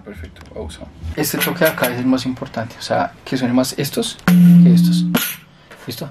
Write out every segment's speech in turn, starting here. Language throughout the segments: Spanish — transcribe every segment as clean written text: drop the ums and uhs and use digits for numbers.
perfecto, pausa. Este toque de acá es el más importante, o sea, que suene más estos que estos. ¿Listo?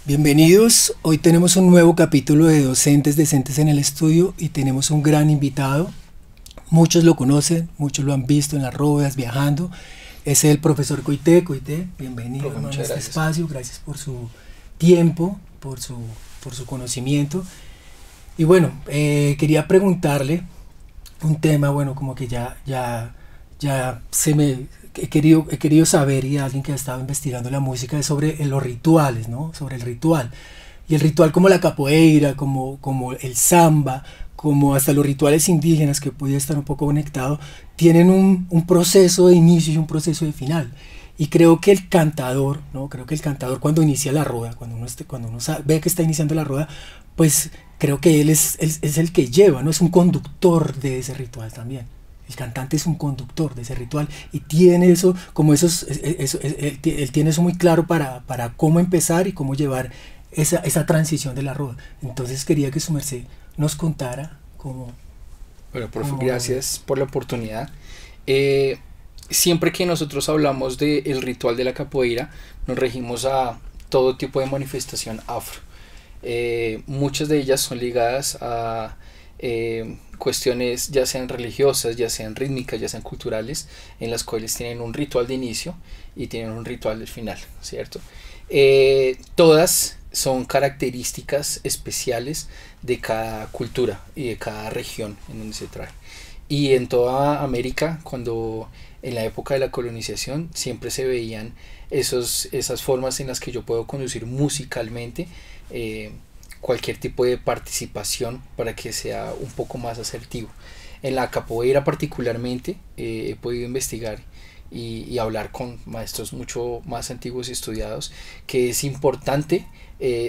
Bienvenidos, hoy tenemos un nuevo capítulo de Docentes Decentes en el Estudio y tenemos un gran invitado. Muchos lo conocen, muchos lo han visto en las ruedas, viajando. Es el profesor Coité. Coité, bienvenido a este espacio, gracias por su tiempo, por su conocimiento. Y bueno, quería preguntarle un tema, bueno, como que ya se me... He querido saber, y alguien que ha estado investigando la música, es sobre los rituales, ¿no? Sobre el ritual. Y el ritual como la capoeira, como el samba, como hasta los rituales indígenas, que puede estar un poco conectado, tienen un proceso de inicio y un proceso de final. Y creo que el cantador, ¿no? Creo que el cantador cuando inicia la rueda, cuando uno ve que está iniciando la rueda, pues creo que él es el que lleva, ¿no? Es un conductor de ese ritual también. El cantante es un conductor de ese ritual y tiene eso, él tiene eso muy claro para cómo empezar y cómo llevar esa transición de la rueda. Entonces quería que su merced nos contara cómo... Bueno, profe, gracias por la oportunidad. Siempre que nosotros hablamos del ritual de la capoeira, nos regimos a todo tipo de manifestación afro. Muchas de ellas son ligadas a... cuestiones ya sean religiosas, ya sean rítmicas, ya sean culturales, en las cuales tienen un ritual de inicio y tienen un ritual del final, ¿cierto? Todas son características especiales de cada cultura y de cada región en donde se trae. Y en toda América, cuando en la época de la colonización siempre se veían esas formas en las que yo puedo conducir musicalmente cualquier tipo de participación para que sea un poco más asertivo. En la capoeira particularmente he podido investigar y hablar con maestros mucho más antiguos y estudiados, que es importante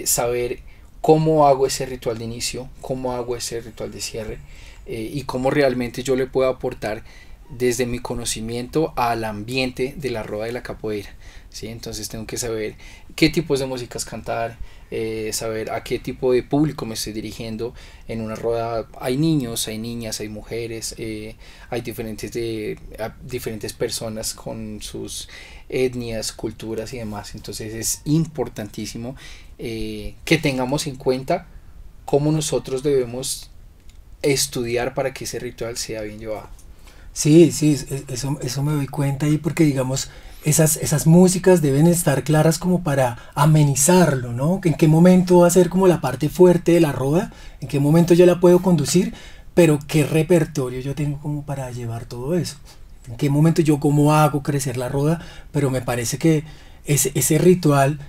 saber cómo hago ese ritual de inicio, cómo hago ese ritual de cierre y cómo realmente yo le puedo aportar desde mi conocimiento al ambiente de la rueda de la capoeira, ¿sí? Entonces tengo que saber qué tipos de músicas cantar, saber a qué tipo de público me estoy dirigiendo. En una rueda hay niños, hay niñas, hay mujeres, hay diferentes personas con sus etnias, culturas y demás. Entonces es importantísimo que tengamos en cuenta cómo nosotros debemos estudiar para que ese ritual sea bien llevado. Sí, eso me doy cuenta ahí, porque digamos esas músicas deben estar claras como para amenizarlo, ¿no? En qué momento va a ser como la parte fuerte de la rueda, en qué momento yo la puedo conducir, pero qué repertorio yo tengo como para llevar todo eso, en qué momento yo cómo hago crecer la rueda. Pero me parece que ese ritual,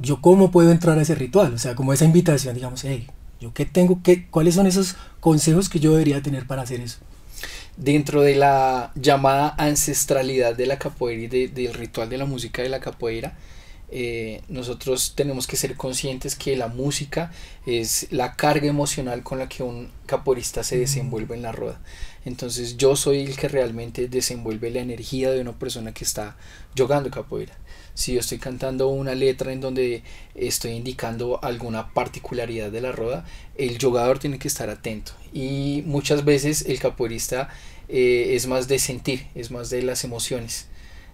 yo cómo puedo entrar a ese ritual, o sea, como esa invitación, digamos, hey, yo qué tengo, cuáles son esos consejos que yo debería tener para hacer eso. Dentro de la llamada ancestralidad de la capoeira y del ritual de la música de la capoeira, nosotros tenemos que ser conscientes que la música es la carga emocional con la que un capoeirista se desenvuelve en la rueda. Entonces yo soy el que realmente desenvuelve la energía de una persona que está jugando capoeira. Si yo estoy cantando una letra en donde estoy indicando alguna particularidad de la rueda, el jugador tiene que estar atento. Y muchas veces el capoeirista es más de sentir, es más de las emociones.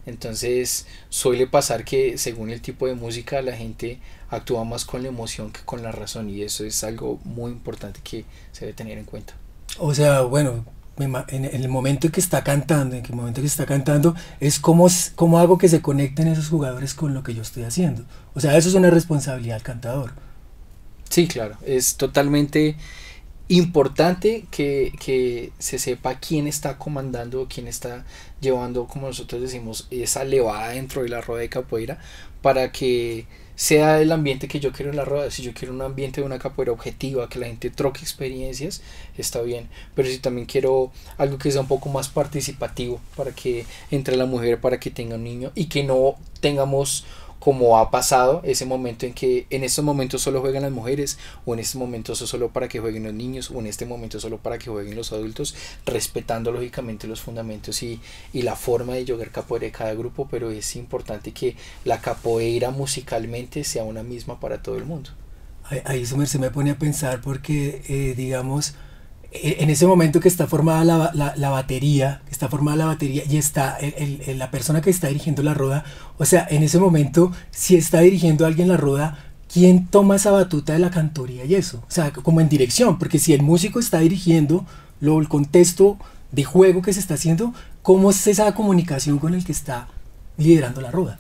Entonces suele pasar que según el tipo de música la gente actúa más con la emoción que con la razón, y eso es algo muy importante que se debe tener en cuenta. O sea, bueno, en el momento que está cantando, es cómo hago que se conecten esos jugadores con lo que yo estoy haciendo. O sea, eso es una responsabilidad del cantador. Sí, claro, es totalmente importante que se sepa quién está comandando, quién está llevando, como nosotros decimos, esa levada dentro de la rueda de capoeira, para que sea el ambiente que yo quiero en la rueda. Si yo quiero un ambiente de una capoeira objetiva, que la gente troque experiencias, está bien. Pero si también quiero algo que sea un poco más participativo, para que entre la mujer, para que tenga un niño, y que no tengamos, como ha pasado, ese momento en que en estos momentos solo juegan las mujeres, o en estos momentos solo para que jueguen los niños, o en este momento solo para que jueguen los adultos, respetando lógicamente los fundamentos y la forma de jugar capoeira de cada grupo. Pero es importante que la capoeira musicalmente sea una misma para todo el mundo. Ahí se me pone a pensar porque, digamos, en ese momento que está formada la batería, y está la persona que está dirigiendo la rueda, o sea, en ese momento, si está dirigiendo a alguien la rueda, ¿quién toma esa batuta de la cantoría y eso? O sea, como en dirección, porque si el músico está dirigiendo el contexto de juego que se está haciendo, ¿cómo es esa comunicación con el que está liderando la rueda?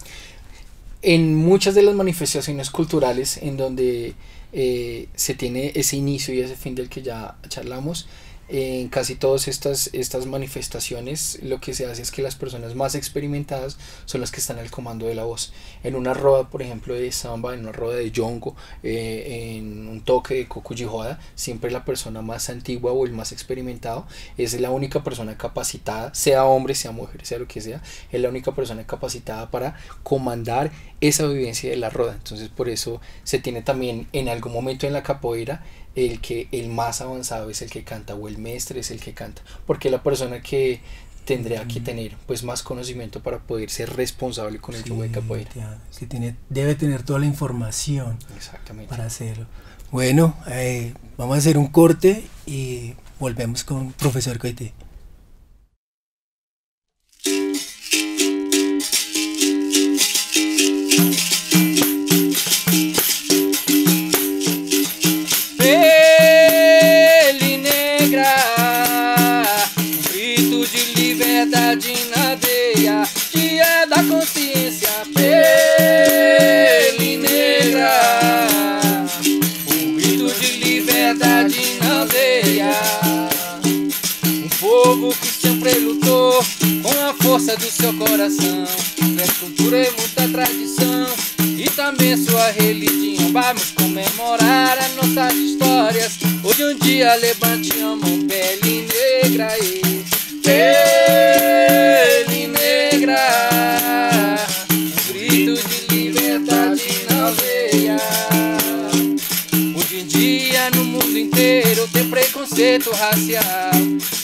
En muchas de las manifestaciones culturales en donde se tiene ese inicio y ese fin del que ya charlamos, en casi todas estas manifestaciones lo que se hace es que las personas más experimentadas son las que están al comando de la voz. En una roda, por ejemplo, de samba, en una roda de yongo, en un toque de cocuyijoda, siempre la persona más antigua o el más experimentado es la única persona capacitada, sea hombre, sea mujer, sea lo que sea, es la única persona capacitada para comandar esa vivencia de la roda. Entonces por eso se tiene también en algún momento en la capoeira el más avanzado es el que canta, o el maestre es el que canta, porque la persona que tendría que tener pues más conocimiento para poder ser responsable con el juego de capoeira. Debe tener toda la información. Exactamente. Para hacerlo. Bueno, vamos a hacer un corte y volvemos con profesor Coité. Na veia, dia da consciência, pele negra, grito de liberdade na veia, povo que sempre lutou com a força do seu coração, é cultura e muita tradição, e também sua religião. Vamos comemorar as nossas histórias, hoje dia levante a mão, pele negra e pele negra, grito de liberdade na veia. Hoje em dia no mundo inteiro tem preconceito racial,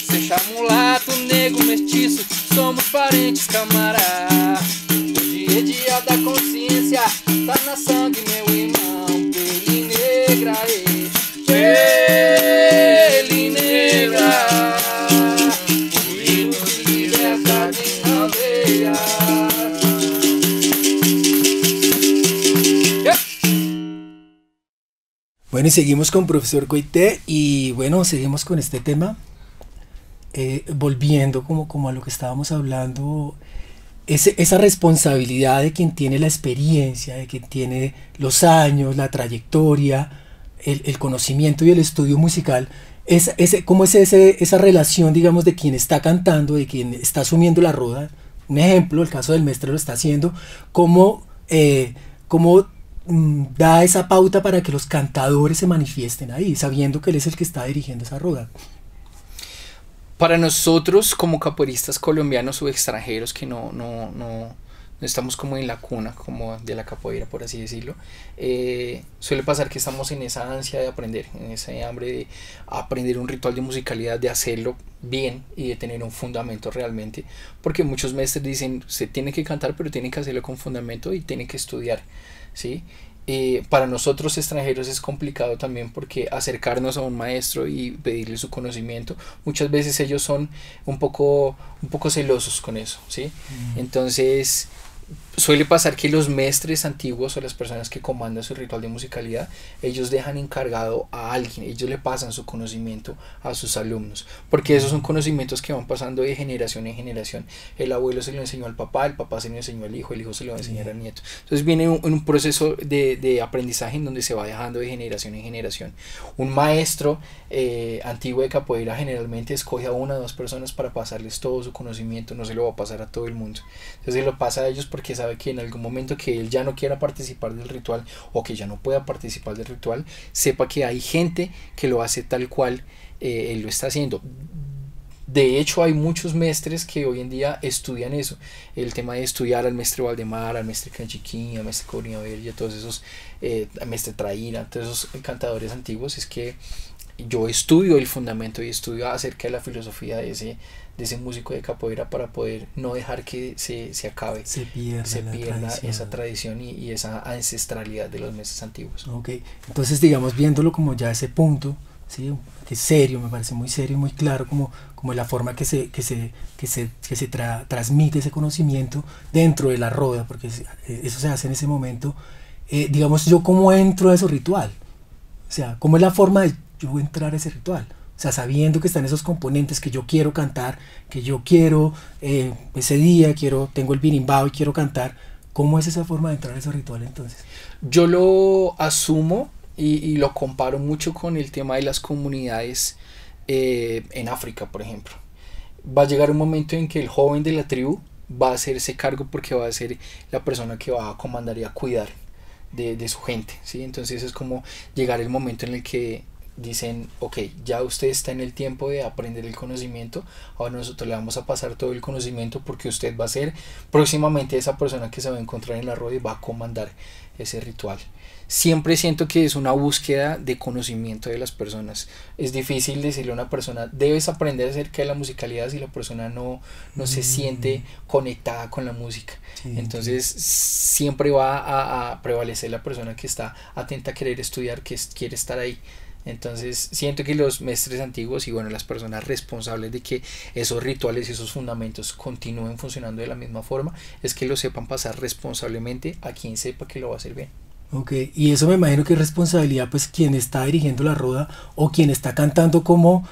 seja mulato, negro, mestiço, somos parentes, camarada. Hoje é dia da consciência, tá na sangue, meu irmão, pele negra e pele negra. Bueno, y seguimos con profesor Coité y bueno, seguimos con este tema, volviendo como a lo que estábamos hablando, esa responsabilidad de quien tiene la experiencia, de quien tiene los años, la trayectoria, el conocimiento y el estudio musical. ¿Cómo es esa relación, digamos, de quien está cantando, de quien está asumiendo la rueda? Un ejemplo, el caso del maestro lo está haciendo, cómo da esa pauta para que los cantadores se manifiesten ahí, sabiendo que él es el que está dirigiendo esa rueda. Para nosotros como capoeiristas colombianos o extranjeros que no estamos como en la cuna como de la capoeira, por así decirlo, suele pasar que estamos en esa ansia de aprender, en ese hambre de aprender un ritual de musicalidad, de hacerlo bien y de tener un fundamento realmente, porque muchos maestros dicen, se tiene que cantar pero tiene que hacerlo con fundamento y tiene que estudiar, ¿sí? Para nosotros extranjeros es complicado también, porque acercarnos a un maestro y pedirle su conocimiento, muchas veces ellos son un poco celosos con eso, ¿sí? Entonces suele pasar que los maestres antiguos o las personas que comandan su ritual de musicalidad, ellos dejan encargado a alguien, ellos le pasan su conocimiento a sus alumnos, porque esos son conocimientos que van pasando de generación en generación. El abuelo se lo enseñó al papá, el papá se lo enseñó al hijo, el hijo se lo va a enseñar al nieto. Entonces viene un proceso de aprendizaje en donde se va dejando de generación en generación. Un maestro antiguo de capoeira generalmente escoge a una o dos personas para pasarles todo su conocimiento, no se lo va a pasar a todo el mundo. Entonces se lo pasa a ellos porque sabe sabe que en algún momento que él ya no quiera participar del ritual o que ya no pueda participar del ritual, sepa que hay gente que lo hace tal cual él lo está haciendo. De hecho, hay muchos mestres que hoy en día estudian eso, el tema de estudiar al mestre Valdemar, al mestre Canchiquín, al mestre Corina Verge, todos esos, al mestre Traíra, todos esos cantadores antiguos. Es que yo estudio el fundamento y estudio acerca de la filosofía de ese músico de capoeira para poder no dejar que se acabe, se pierda esa tradición y esa ancestralidad de los mestres antiguos. Ok, entonces digamos viéndolo como ya ese punto, ¿sí? Que es serio, me parece muy serio y muy claro como la forma que se transmite ese conocimiento dentro de la roda, porque eso se hace en ese momento. Digamos, yo cómo entro a ese ritual, o sea, cómo es la forma de yo entrar a ese ritual, o sea, sabiendo que están esos componentes que yo quiero cantar, que yo quiero ese día, tengo el birimbao y quiero cantar. ¿Cómo es esa forma de entrar a ese ritual entonces? Yo lo asumo y lo comparo mucho con el tema de las comunidades en África, por ejemplo. Va a llegar un momento en que el joven de la tribu va a hacerse cargo porque va a ser la persona que va a comandar y a cuidar de su gente, ¿sí? Entonces es como llegar el momento en el que dicen, ok, ya usted está en el tiempo de aprender el conocimiento, ahora nosotros le vamos a pasar todo el conocimiento porque usted va a ser próximamente esa persona que se va a encontrar en la rueda y va a comandar ese ritual. Siempre siento que es una búsqueda de conocimiento de las personas. Es difícil decirle a una persona, debes aprender acerca de la musicalidad si la persona no se siente conectada con la música. Sí, entonces siempre va a prevalecer la persona que está atenta a querer estudiar, que quiere estar ahí. Entonces siento que los mestres antiguos y bueno, las personas responsables de que esos rituales y esos fundamentos continúen funcionando de la misma forma, es que lo sepan pasar responsablemente a quien sepa que lo va a hacer bien. Ok, y eso me imagino que es responsabilidad pues quien está dirigiendo la roda o quien está cantando, como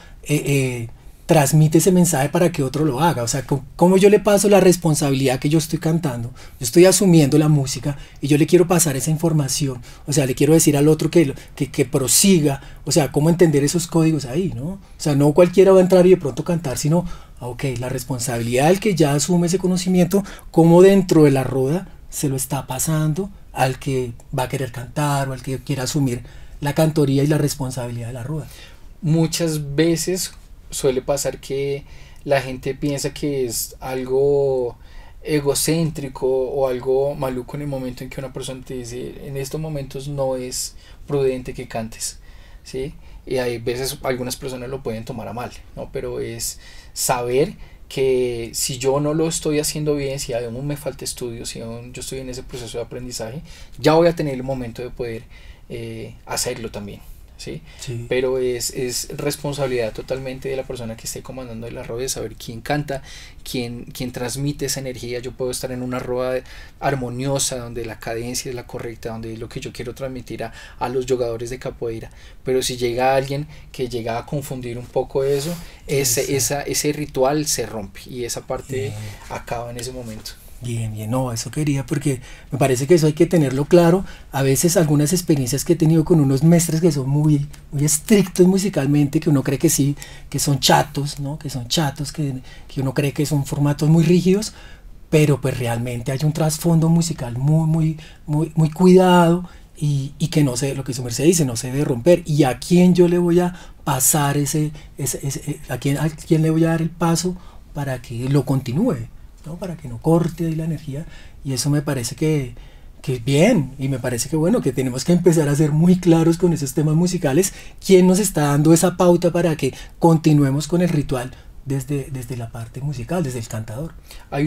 transmite ese mensaje para que otro lo haga. O sea, ¿cómo yo le paso la responsabilidad que yo estoy cantando? Yo estoy asumiendo la música y yo le quiero pasar esa información. O sea, le quiero decir al otro que prosiga. O sea, ¿cómo entender esos códigos ahí, no? O sea, no cualquiera va a entrar y de pronto cantar, sino, ok, la responsabilidad del que ya asume ese conocimiento, cómo dentro de la roda se lo está pasando al que va a querer cantar o al que quiera asumir la cantoría y la responsabilidad de la roda. Muchas veces suele pasar que la gente piensa que es algo egocéntrico o algo maluco en el momento en que una persona te dice, en estos momentos no es prudente que cantes, ¿sí? Y hay veces algunas personas lo pueden tomar a mal, ¿no? Pero es saber que si yo no lo estoy haciendo bien, si aún me falta estudio, si aún yo estoy en ese proceso de aprendizaje, ya voy a tener el momento de poder hacerlo también. ¿Sí? Sí. Pero es responsabilidad totalmente de la persona que esté comandando la roda, de saber quién canta, quién transmite esa energía. Yo puedo estar en una roda armoniosa donde la cadencia es la correcta, donde es lo que yo quiero transmitir a los jugadores de capoeira, pero si llega alguien que llega a confundir un poco eso, ese ritual se rompe y esa parte acaba en ese momento. Bien, no, eso quería, porque me parece que eso hay que tenerlo claro. A veces algunas experiencias que he tenido con unos mestres que son muy estrictos musicalmente, que uno cree que sí, que son chatos, ¿no? Que son chatos, que uno cree que son formatos muy rígidos, pero pues realmente hay un trasfondo musical muy cuidado y que no sé, lo que su merced dice, no se debe romper. ¿Y a quién yo le voy a pasar a quién le voy a dar el paso para que lo continúe, ¿no? Para que no corte ahí la energía? Y eso me parece que es bien, y me parece que bueno, que tenemos que empezar a ser muy claros con esos temas musicales. ¿Quién nos está dando esa pauta para que continuemos con el ritual desde la parte musical, desde el cantador? Hay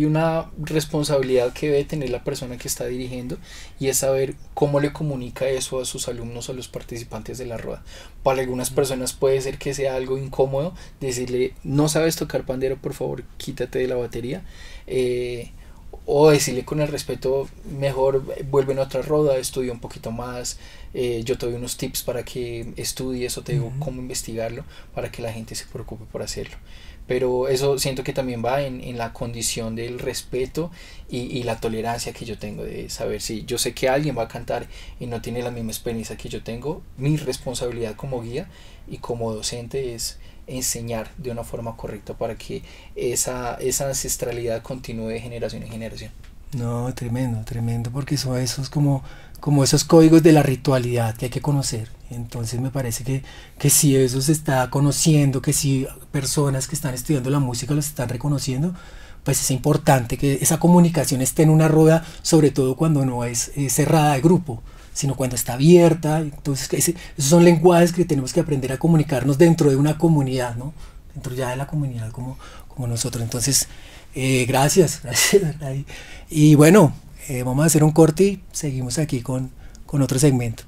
una responsabilidad que debe tener la persona que está dirigiendo, y es saber cómo le comunica eso a sus alumnos o a los participantes de la rueda. Para algunas personas puede ser que sea algo incómodo decirle, no sabes tocar pandero, por favor quítate de la batería, o decirle con el respeto, mejor vuelve en otra roda, estudia un poquito más, yo te doy unos tips para que estudies, o te digo cómo investigarlo para que la gente se preocupe por hacerlo. Pero eso siento que también va en la condición del respeto y la tolerancia que yo tengo, de saber si yo sé que alguien va a cantar y no tiene la misma experiencia que yo tengo. Mi responsabilidad como guía y como docente es enseñar de una forma correcta para que esa ancestralidad continúe de generación en generación. No, tremendo, tremendo, porque son esos como esos códigos de la ritualidad que hay que conocer. Entonces me parece que si eso se está conociendo, que si personas que están estudiando la música los están reconociendo, pues es importante que esa comunicación esté en una rueda, sobre todo cuando no es cerrada de grupo, sino cuando está abierta. Entonces esos son lenguajes que tenemos que aprender a comunicarnos dentro de una comunidad, ¿no? Dentro ya de la comunidad como nosotros. Entonces, gracias, gracias. Y bueno, vamos a hacer un corte y seguimos aquí con otro segmento.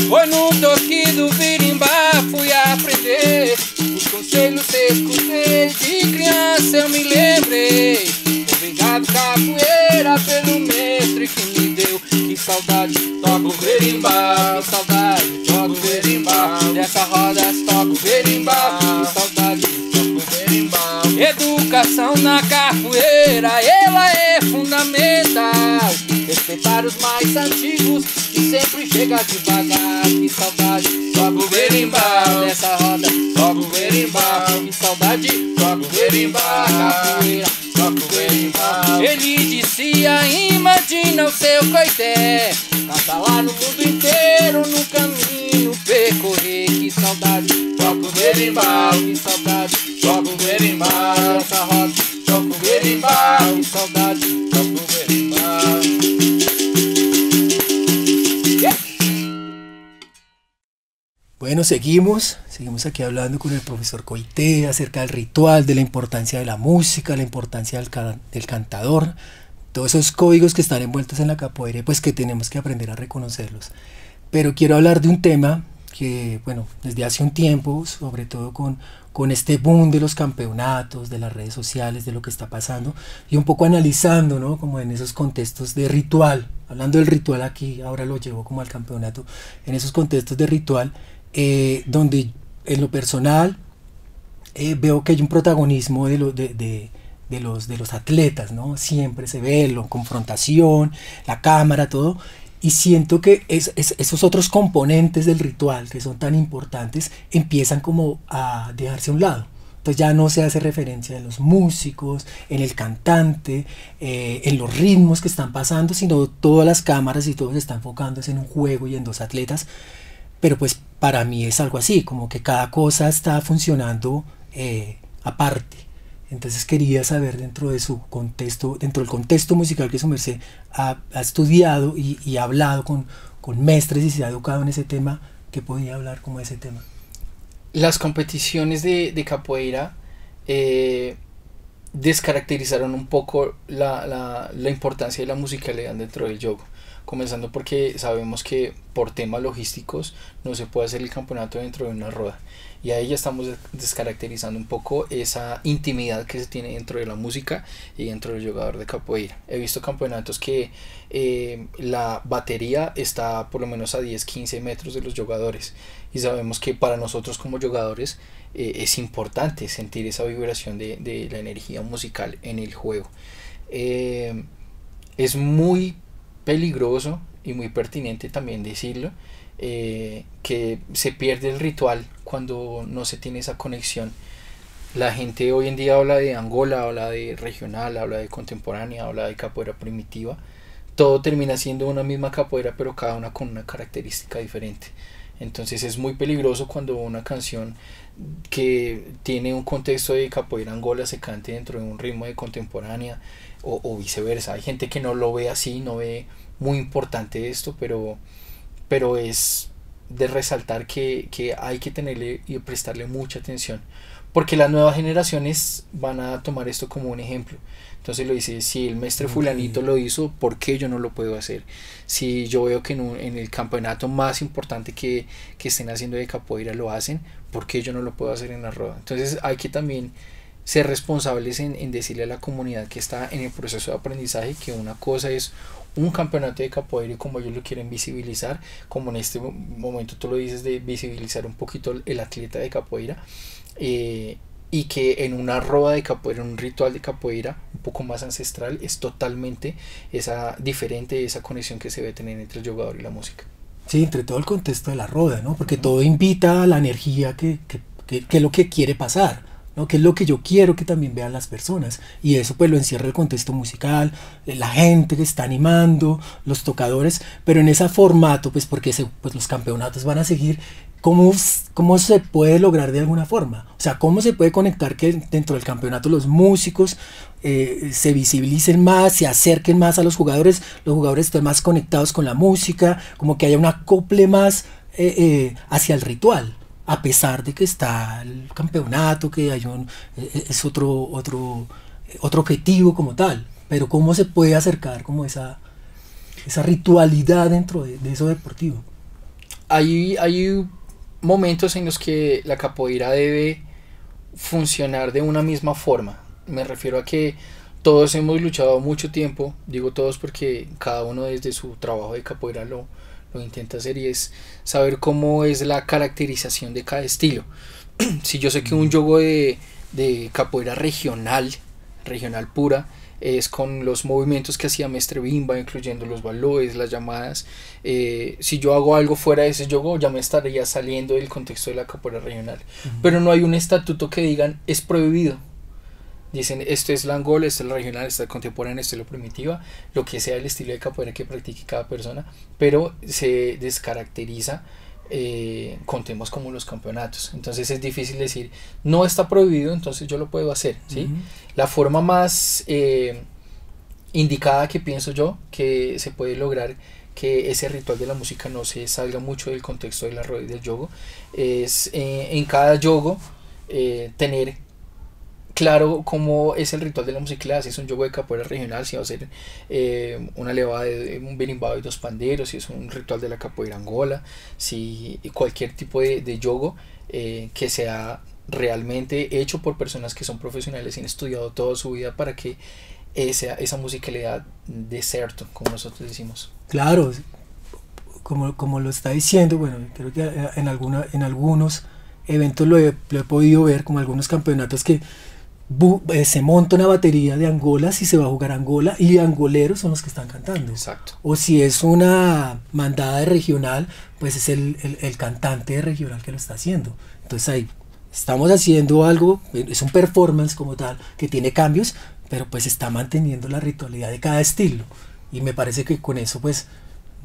Foi no toque do berimbá, fui aprender os conselhos que escutei. De criança eu me lembrei. Obrigado, capoeira, pelo mestre que me deu. Que saudade, toco berimbá. Que saudade, toco berimbá. Dessa roda toco berimbá. Que saudade, toco berimbá. Educação na capoeira, ela é fundamental. Respeitar os mais antigos e sempre chega devagar. Que saudade, toco berimbau. Nessa roda, toco berimbau. Que saudade, toco berimbau. Capoeira, toco berimbau. Ele dizia, imagina o seu coité. Canta lá no mundo inteiro, no caminho percorrer. Que saudade, toco berimbau. Que saudade, toco berimbau. Nessa roda, toco berimbau. Que saudade, toco berimbau. Bueno, seguimos aquí hablando con el profesor Coité acerca del ritual, de la importancia de la música, la importancia del cantador, todos esos códigos que están envueltos en la capoeira, pues que tenemos que aprender a reconocerlos. Pero quiero hablar de un tema que, bueno, desde hace un tiempo, sobre todo con este boom de los campeonatos, de las redes sociales, de lo que está pasando, y un poco analizando, ¿no? Como en esos contextos de ritual, hablando del ritual aquí, ahora lo llevo como al campeonato, en esos contextos de ritual, donde en lo personal veo que hay un protagonismo de los atletas, ¿no? Siempre se ve la confrontación, la cámara, todo, y siento que esos otros componentes del ritual que son tan importantes empiezan como a dejarse a un lado. Entonces ya no se hace referencia en los músicos, en el cantante, en los ritmos que están pasando, sino todas las cámaras y todo se está enfocándose en un juego y en dos atletas. Pero pues para mí es algo así, como que cada cosa está funcionando aparte. Entonces quería saber dentro de su contexto, dentro del contexto musical que su merced ha estudiado y ha hablado con mestres y se ha educado en ese tema, ¿qué podía hablar como de ese tema? Las competiciones de capoeira descaracterizaron un poco la importancia de la musicalidad dentro del yoga. Comenzando porque sabemos que por temas logísticos no se puede hacer el campeonato dentro de una rueda. Y ahí ya estamos descaracterizando un poco esa intimidad que se tiene dentro de la música y dentro del jugador de capoeira. He visto campeonatos que la batería está por lo menos a 10-15 metros de los jugadores. Y sabemos que para nosotros como jugadores es importante sentir esa vibración de la energía musical en el juego. Es muy peligroso y muy pertinente también decirlo, que se pierde el ritual cuando no se tiene esa conexión. La gente hoy en día habla de Angola, habla de regional, habla de contemporánea, habla de capoeira primitiva. Todo termina siendo una misma capoeira, pero cada una con una característica diferente. Entonces es muy peligroso cuando una canción que tiene un contexto de capoeira Angola se cante dentro de un ritmo de contemporánea o viceversa. Hay gente que no lo ve así, no ve muy importante esto, pero es de resaltar que hay que tenerle y prestarle mucha atención, porque las nuevas generaciones van a tomar esto como un ejemplo. Entonces lo dice, si el maestre fulanito lo hizo, ¿por qué yo no lo puedo hacer? Si yo veo que en el campeonato más importante que estén haciendo de capoeira lo hacen, ¿por qué yo no lo puedo hacer en la rueda? Entonces hay que también ser responsables en decirle a la comunidad que está en el proceso de aprendizaje que una cosa es un campeonato de capoeira y como ellos lo quieren visibilizar, como en este momento tú lo dices, de visibilizar un poquito el atleta de capoeira, y que en una rueda de capoeira, en un ritual de capoeira un poco más ancestral, es totalmente diferente esa conexión que se debe tener entre el jugador y la música. Sí, entre todo el contexto de la roda, ¿no? Porque todo invita a la energía que es lo que quiere pasar, ¿no? Que es lo que yo quiero que también vean las personas. Y eso pues lo encierra el contexto musical, la gente que está animando, los tocadores, pero en ese formato, pues porque pues los campeonatos van a seguir. ¿Cómo se puede lograr de alguna forma? O sea, ¿cómo se puede conectar que dentro del campeonato los músicos se visibilicen más, se acerquen más a los jugadores estén más conectados con la música, como que haya un acople más hacia el ritual, a pesar de que está el campeonato, que hay es otro objetivo como tal, pero cómo se puede acercar como esa ritualidad dentro de eso deportivo? Hay momentos en los que la capoeira debe funcionar de una misma forma. Me refiero a que todos hemos luchado mucho tiempo, digo todos porque cada uno desde su trabajo de capoeira lo intenta hacer, y es saber cómo es la caracterización de cada estilo. Si yo sé que un yogo de capoeira regional pura, es con los movimientos que hacía Mestre Bimba, incluyendo los balóes, las llamadas. Si yo hago algo fuera de ese yogo, ya me estaría saliendo del contexto de la capoeira regional. Pero no hay un estatuto que digan es prohibido. Dicen esto es la angola, esto es la regional, esto es la contemporánea, esto es la primitiva, lo que sea el estilo de capoeira que practique cada persona, pero se descaracteriza con temas como los campeonatos. Entonces es difícil decir no está prohibido, entonces yo lo puedo hacer, ¿sí? La forma más indicada que pienso yo que se puede lograr que ese ritual de la música no se salga mucho del contexto de la rueda y del yogo es en cada yogo tener claro cómo es el ritual de la música. Si es un yogo de capoeira regional, si va a ser una levada de un berimbau y dos panderos, si es un ritual de la capoeira angola, si cualquier tipo de yogo que sea realmente hecho por personas que son profesionales y han estudiado toda su vida para que esa musicalidad de certo, como nosotros decimos. Claro, como lo está diciendo, bueno, creo que en algunos eventos lo he podido ver, como algunos campeonatos que se monta una batería de angolas y se va a jugar Angola y angoleros son los que están cantando. Exacto. O si es una mandada de regional, pues es el cantante de regional que lo está haciendo. Entonces ahí estamos haciendo algo, es un performance como tal, que tiene cambios, pero pues está manteniendo la ritualidad de cada estilo. Y me parece que con eso pues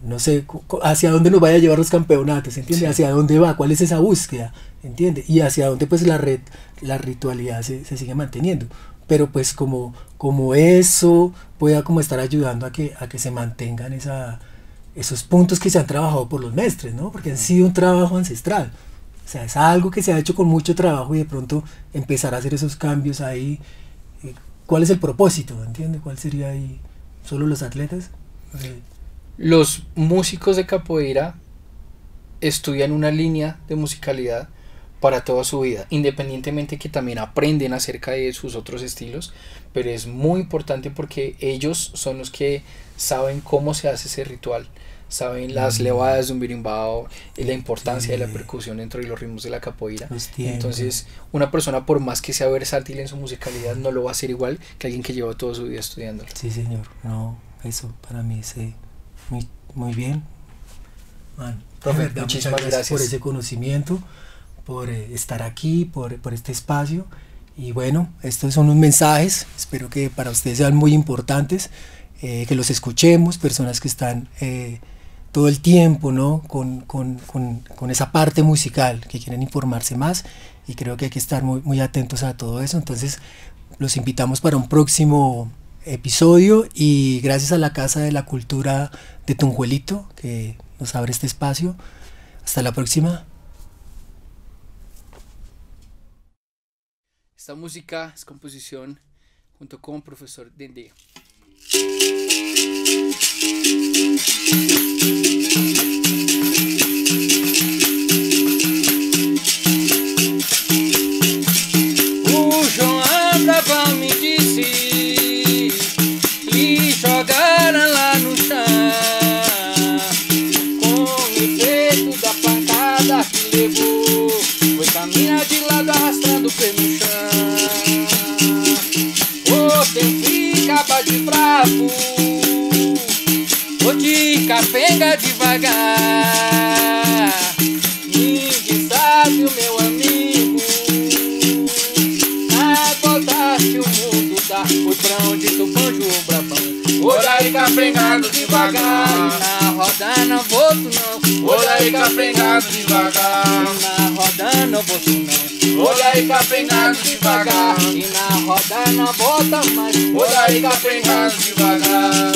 no sé hacia dónde nos vaya a llevar los campeonatos, ¿entiendes? Sí. Hacia dónde va, cuál es esa búsqueda, ¿entiendes? Y hacia dónde pues la ritualidad se sigue manteniendo, pero pues como eso pueda como estar ayudando a que se mantengan esos puntos que se han trabajado por los mestres, ¿no? Porque han sido un trabajo ancestral, o sea, es algo que se ha hecho con mucho trabajo y de pronto empezar a hacer esos cambios ahí, ¿cuál es el propósito? ¿Entiendes? ¿Cuál sería ahí? ¿Solo los atletas? Los músicos de capoeira estudian una línea de musicalidad para toda su vida, independientemente que también aprenden acerca de sus otros estilos, pero es muy importante porque ellos son los que saben cómo se hace ese ritual, saben las levadas de un berimbau, la importancia de la percusión dentro de los ritmos de la capoeira. Entonces una persona, por más que sea versátil en su musicalidad, no lo va a hacer igual que alguien que lleva toda su vida estudiándolo. Sí, señor, no, eso para mí es muy bien. Bueno, profe, muchísimas gracias por ese conocimiento, por estar aquí, por este espacio. Y bueno, estos son unos mensajes, espero que para ustedes sean muy importantes, que los escuchemos, personas que están todo el tiempo, ¿no? con esa parte musical, que quieren informarse más, y creo que hay que estar muy atentos a todo eso. Entonces los invitamos para un próximo episodio, y gracias a la Casa de la Cultura de Tunjuelito que nos abre este espacio. Hasta la próxima. Esta música es composición junto con profesor Dende. O João andava me disse e jogaram lá no chão, com o efeito da pancada que levou, foi caminhar de lado arrastando o pé no chão. O tempo ficava de fraco, vou te capenga devagar. Ninguém sabe, o meu amigo, na voltaste o mundo dá. Foi pra onde tu banjo o brabão. Olha aí capengado devagar. Na roda não volto não. Olha aí capengado devagar. Na roda não volto não. Olha aí capengado devagar. E na roda não volta mais. Olha aí capengado devagar.